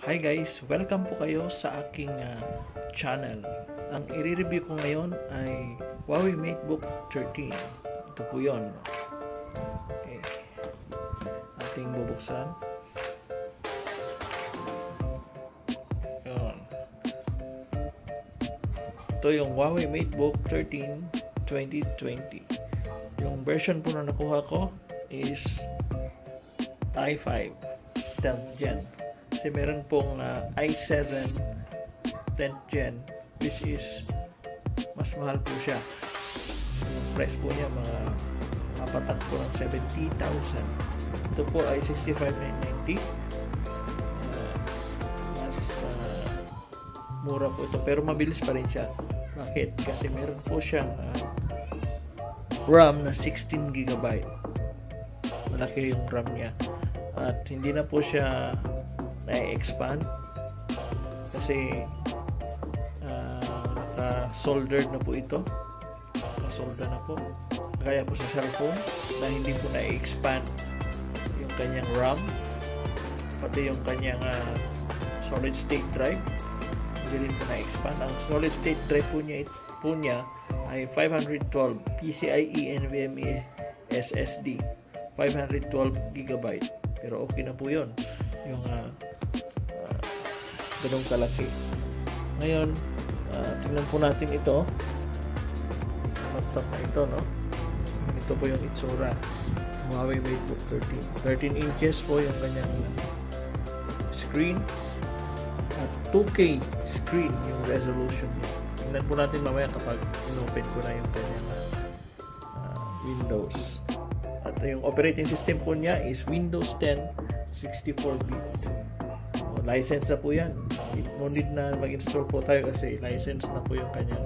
Hi guys, welcome po kayo sa aking channel. Ang i-review ko ngayon ay Huawei Matebook 13. Ito po yun. Okay. Ating bubuksan. Yun. Ito yung Huawei Matebook 13 2020. Yung version po na nakuha ko is i5 10th Gen. Kasi meron pong i7 10th Gen which is mas mahal po siya. Yung price po niya mga papatak po ng 70,000. Ito po ay 65,990. Mas mura po ito pero mabilis pa rin siya. Bakit? Kasi meron po siyang RAM na 16GB. Malaki yung RAM niya. At hindi na po siya na-expand kasi naka-soldered na po ito. Naka-solder na po. Kaya po sa cellphone na hindi po na-expand yung kanyang RAM pati yung kanyang solid state drive. Hindi rin po na-expand. Ang solid state drive po niya ay 512 PCIe NVMe SSD 512GB. Pero okay na po yun yung ganong kalaki. Ngayon tingnan po natin ito, laptop na ito, no? Ito po yung itsura Huawei Matebook 13 inches po yung kanyang screen at 2K screen yung resolution niya. Tingnan po natin mamaya kapag in-open ko na yung kanyang Windows. At yung operating system po niya is Windows 10 64-bit. License na po yan. No need na mag-install po tayo kasi license na po yung kanyang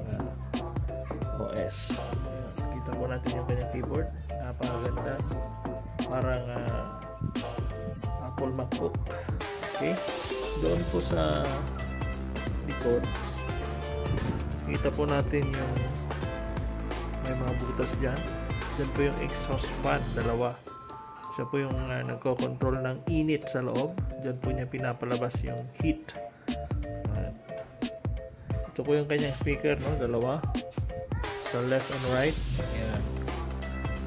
OS. Kita po natin yung kanyang keyboard. Napakaganda. Parang Apple Matebook. Okay. Doon po sa likod, kita po natin yung may mga butas dyan. Dyan po yung exhaust fan, dalawa. Siya po yung nagko-control ng init sa loob. Diyan po niya pinapalabas yung heat. At ito po yung kanyang speaker, no? Dalawa. Sa left and right. Ayan.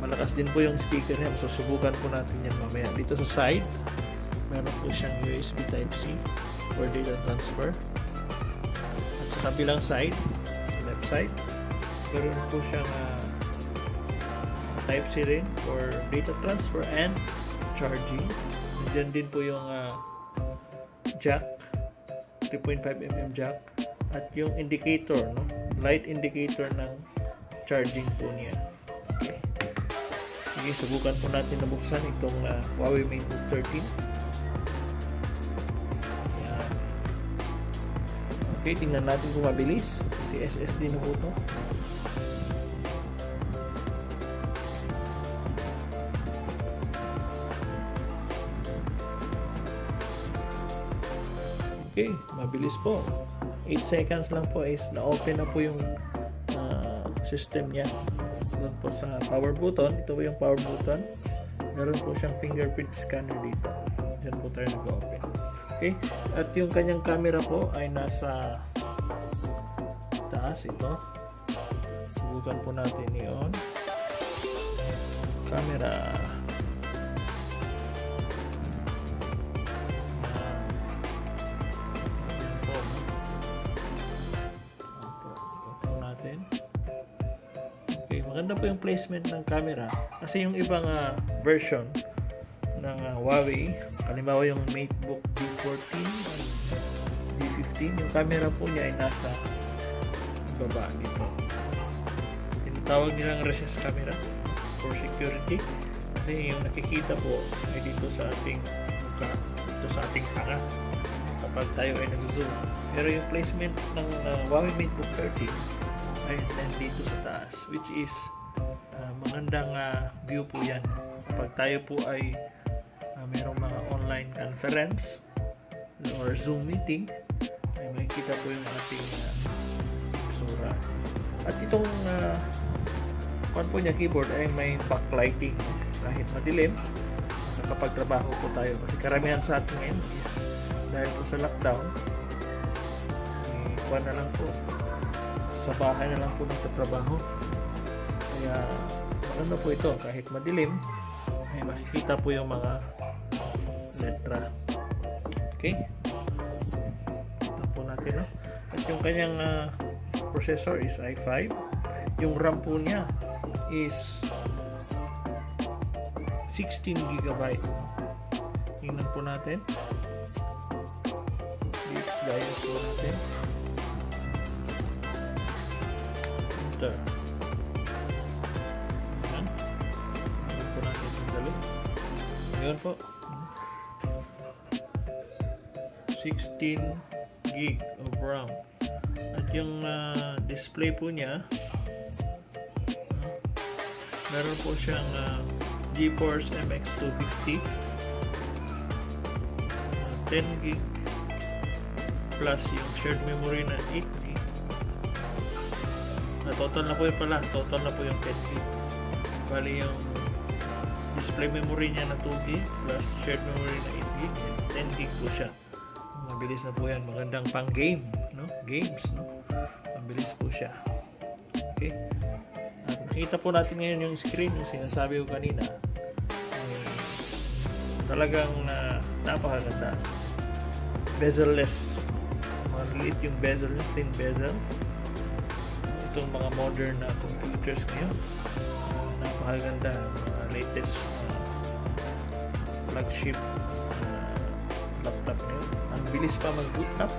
Malakas din po yung speaker niya. Susubukan po natin yan mamaya. Dito sa side, meron po siyang USB Type-C for data transfer. At sa kabilang side, left side, meron po siyang Type-C rin for data transfer and charging. Diyan din po yung jack, 3.5mm jack, at yung indicator, no? Light indicator ng charging po niya. Okay. Sige, subukan po natin na buksan itong Huawei Matebook 13. Ayan. Okay, tingnan natin kung mabilis. Si SSD na po ito. Okay, mabilis po. 8 seconds lang po is na-open na po yung system niya. Doon po sa power button. Ito po yung power button. Meron po siyang fingerprint scanner dito. Diyan po tayo nag-open. Okay, at yung kanyang camera po ay nasa taas ito. Subukan po natin i-on. Camera. Maganda po yung placement ng camera kasi yung ibang version ng Huawei, halimbawa yung Matebook D14 and D15, yung camera po niya ay nasa baba dito. Tinatawag nilang recessed camera for security kasi yung nakikita po ay dito sa ating mukha, dito sa ating hanga kapag tayo ay nag-zoom. Pero yung placement ng Huawei Matebook 13 ay nandito sa taas, which is magandang view po yan kapag tayo po ay mayroong mga online conference or Zoom meeting, ay makikita po yung ating sura. At itong po niya keyboard ay may backlighting kahit madilim kapag trabaho po tayo kasi karamihan sa atin ngayon is dahil po sa lockdown, kuha na lang po, sa bahay na lang po nagtatrabaho. Kaya maganda po ito, kahit madilim ay makikita po yung mga letra. Okay, ito po natin, no? At yung kanyang processor is i5. Yung RAM po niya is 16 GB. Tingnan po natin. Let's dial po natin. Enter. Ayan. Tingnan po natin sandali. Ayan po. 16 GB of RAM. At yung display po niya, meron po siyang GeForce MX 250, 10 GB plus yung shared memory na 8 GB. Total na po yun pala, total na po yung 10 GB. Bali yung display memory niya na 2 GB plus shared memory na 8 GB, 10 GB po siya. Mabilis na po yan, magandang pang game, no? Games, no? Mabilis po siya. Okay, at nakita po natin ngayon yung screen, yung sinasabi ko kanina, talagang napakaganda. Bezel-less, mga liit yung bezel, thin bezel. Itong mga modern na computers ngayon, napakaganda, mga latest flagship laptop ngayon. Ang bilis pa mag-boot up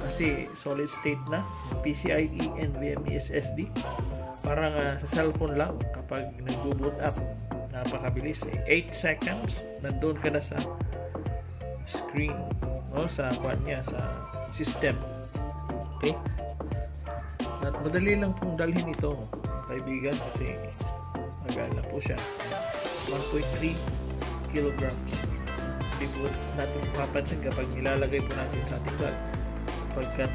kasi solid state na, PCIe NVMe SSD. Parang sa cellphone lang kapag nag-boot up, napakabilis. 8 seconds nandun ka na sa screen, no? Sa kwan niya, sa system. Okay, at madali lang pong dalhin ito, kaibigan, kasi magana po siya. 1.3 kilograms. Hindi po natin mapapansin kapag nilalagay po natin sa ating bag, pagkat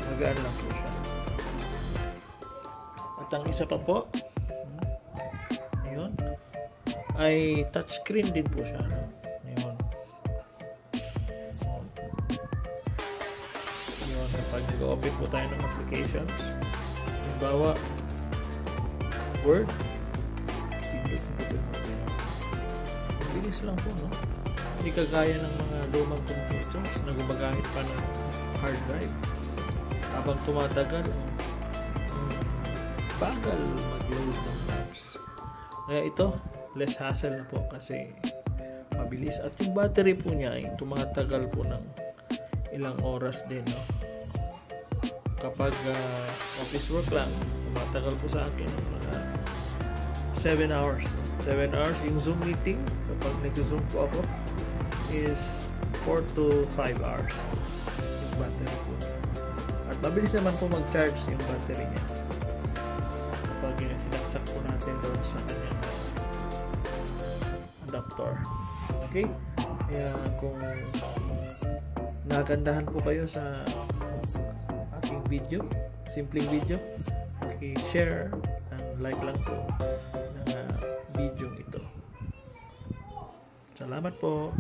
magaan lang po siya. At ang isa pa po, yun, ay touchscreen din po siya, no? Yun. Yun, pag nag-open po tayo ng applications, halimbawa Word, bilis lang po, no? Hindi kagaya ng mga lumang computers na gumagamit pa ng hard drive. Habang tumatagal, bagal mag-load ng tabs. Kaya ito, less hassle na po kasi mabilis. At yung battery po niya ay tumatagal po ng ilang oras din, no? Kapag office work lang, tumatagal po sa akin mga 7 hours. 7 hours. Yung Zoom meeting, kapag nag-Zoom po ako, is 4 to 5 hours yung battery po. At mabilis naman po mag-charge yung battery niya kapag sinaksak po natin doon sa kanyang adapter. Okay? Kaya kung nagandahan po kayo sa aking video, simpleng video, i-share and like lang po ng video ito. Salamat po.